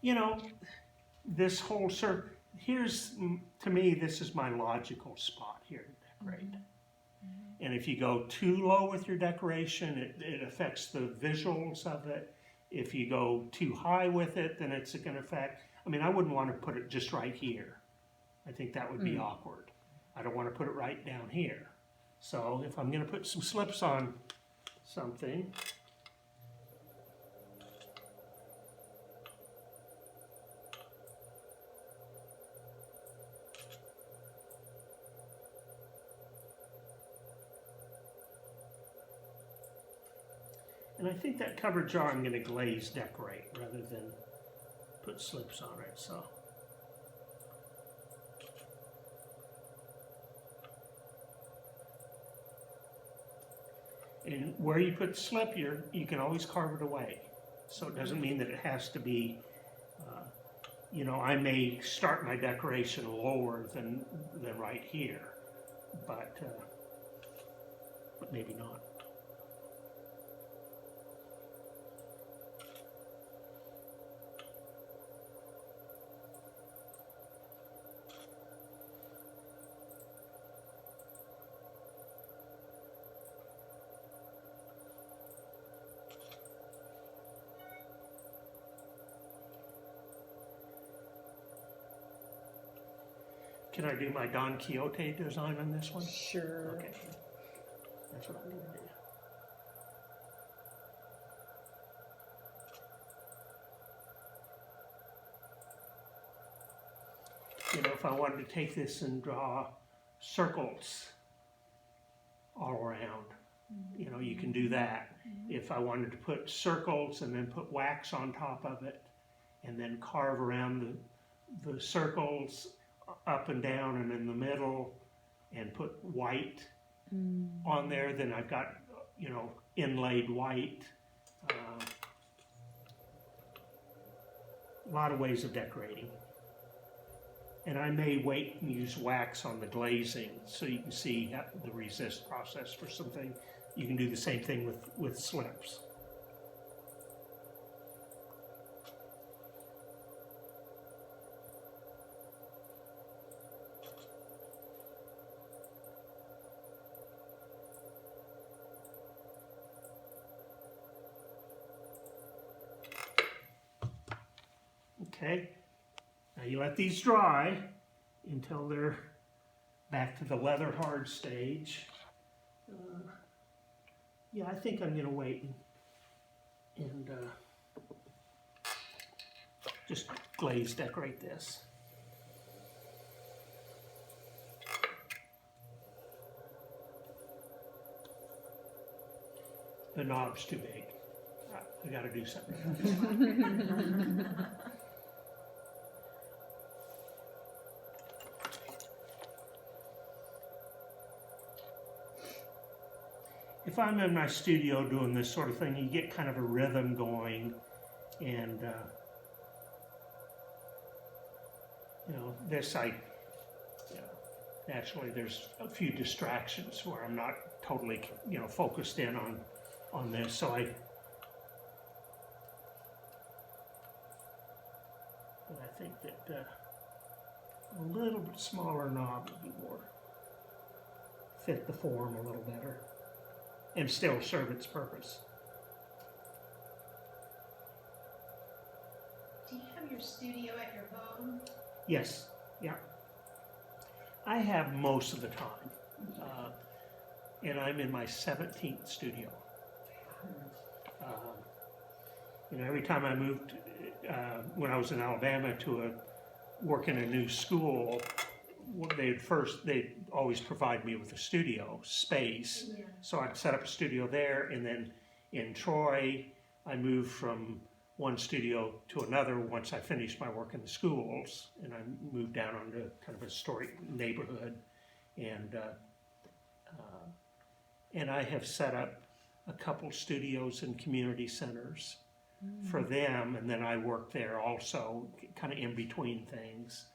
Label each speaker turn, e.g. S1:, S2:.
S1: You know, this whole here's, to me, this is my logical spot here to decorate. And if you go too low with your decoration, it affects the visuals of it. If you go too high with it, then it's going to affect, I mean, I wouldn't want to put it just right here. I think that would be awkward. I don't want to put it right down here. So if I'm going to put some slips on something, and I think that cover jar I'm going to glaze decorate rather than put slips on it. So. And where you put slip, you can always carve it away. So it doesn't mean that it has to be, you know, I may start my decoration lower than right here, but maybe not. Can I do my Don Quixote design on this one?
S2: Sure.
S1: Okay. That's what I'm going to do. You know, if I wanted to take this and draw circles all around, you know, you can do that. If I wanted to put circles and then put wax on top of it and then carve around the circles up and down and in the middle and put white on there, then I've got, you know, inlaid white. A lot of ways of decorating. And I may wait and use wax on the glazing so you can see the resist process for something. You can do the same thing with slips. Okay, now you let these dry until they're back to the leather hard stage. Yeah, I think I'm going to wait and just glaze decorate this. The knob's too big. I got to do something. If I'm in my studio doing this sort of thing, you get kind of a rhythm going, and you know, this naturally there's a few distractions where I'm not totally, you know, focused in on this, so but I think that a little bit smaller knob would be more fit the form a little better and still serve its purpose.
S3: Do you have your studio at your home?
S1: Yes, yeah. I have most of the time. And I'm in my 17th studio. You know, every time I moved, when I was in Alabama to work in a new school, they'd always provide me with a studio space.
S3: Yeah.
S1: So I'd set up a studio there, and then in Troy, I moved from one studio to another once I finished my work in the schools, and I moved down onto kind of a historic neighborhood, and I have set up a couple studios in community centers for them, and then I work there also, kind of in between things.